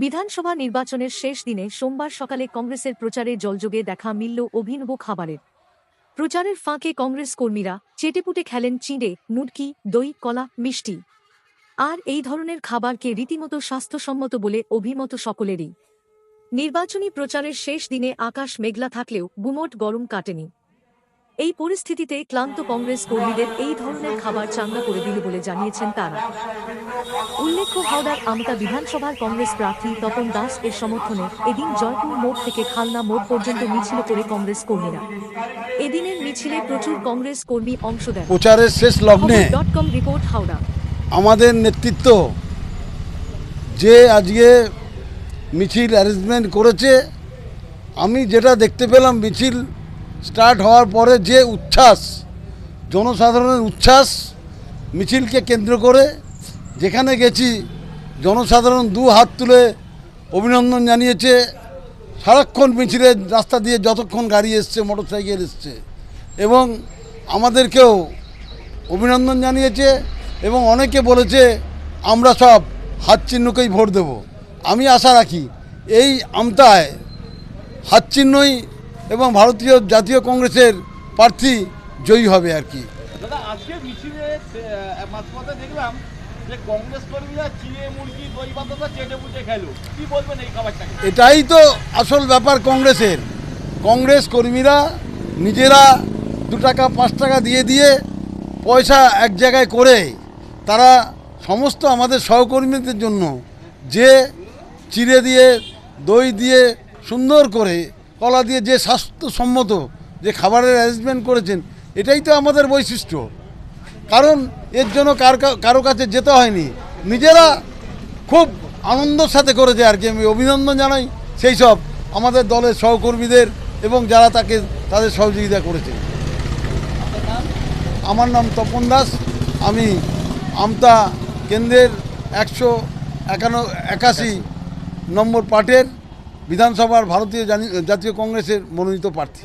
বিধানসভা নির্বাচনের শেষ দিনে সোমবার সকালে কংগ্রেসের প্রচারে জলযোগে দেখা মিলল অভিনব খাবারের। প্রচারের ফাঁকে কংগ্রেস কর্মীরা চেটেপুটে খেলেন চিঁড়ে, মুটকি, দই, কলা, মিষ্টি। আর এই ধরনের খাবারকে রীতিমতো স্বাস্থ্যসম্মত বলে অভিমত সকলেরই। নির্বাচনী প্রচারের শেষ দিনে আকাশ মেঘলা থাকলেও গুমোট গরম কাটেনি। এই পরিস্থিতিতে ক্লান্ত কংগ্রেস কর্মীদের এই ধরনের খাবার চাঙ্গা করে দিল বলে জানিয়েছেন তারা। উল্লেখ্য, হাওড়ার আমতা বিধানসভার কংগ্রেস প্রার্থী তপন দাস এর সমর্থনে এদিন জয়পুর মোড় থেকে খালনা মোড় পর্যন্ত মিছিল করে কংগ্রেস কর্মীরা। এদিনের মিছিলে প্রচুর কংগ্রেস কর্মী অংশ দেন। প্রচারের শেষ লগ্নে রিপোর্ট, হাওড়া। আমাদের নেতৃত্ব যে আজকে মিছিল অ্যারেঞ্জমেন্ট করেছে, আমি যেটা দেখতে পেলাম, মিছিল স্টার্ট হওয়ার পরে যে উচ্ছ্বাস, জনসাধারণের উচ্ছ্বাস, মিছিলকে কেন্দ্র করে যেখানে গেছি জনসাধারণ দু হাত তুলে অভিনন্দন জানিয়েছে। সারাক্ষণ মিছিলের রাস্তা দিয়ে যতক্ষণ গাড়ি এসছে, মোটরসাইকেল এসছে, এবং আমাদেরকেও অভিনন্দন জানিয়েছে এবং অনেকে বলেছে আমরা সব হাত চিহ্নকেই ভোট দেব। আমি আশা রাখি এই আমতায় হাত চিহ্নই এবং ভারতীয় জাতীয় কংগ্রেসের প্রার্থী জয়ী হবে আর কি। দাদা, আজকে মিছিলে মাঝপথে দেখলাম যে কংগ্রেস কর্মীরা চিড়ে, মুরগি, দই পাতা চেটে পুটে খেলো। কি বলবেন এই খাবারটাকে? এটাই তো আসল ব্যাপার কংগ্রেসের। কংগ্রেস কর্মীরা নিজেরা 2 টাকা 5 টাকা দিয়ে পয়সা এক জায়গায় করে তারা সমস্ত আমাদের সহকর্মীদের জন্য যে চিড়ে দিয়ে, দই দিয়ে, সুন্দর করে কলা দিয়ে যে স্বাস্থ্যসম্মত যে খাবারের অ্যারেঞ্জমেন্ট করেছেন, এটাই তো আমাদের বৈশিষ্ট্য। কারণ এর জন্য কারো কাছে যেতে হয়নি, নিজেরা খুব আনন্দের সাথে করেছে আর কি। আমি অভিনন্দন জানাই সেই সব আমাদের দলের সহকর্মীদের এবং যারা তাদের সহযোগিতা করেছে। আমার নাম তপন দাস, আমি আমতা কেন্দ্রের 181 নম্বর পার্টের বিধানসভার ভারতীয় জাতীয় কংগ্রেসের মনোনীত প্রার্থী।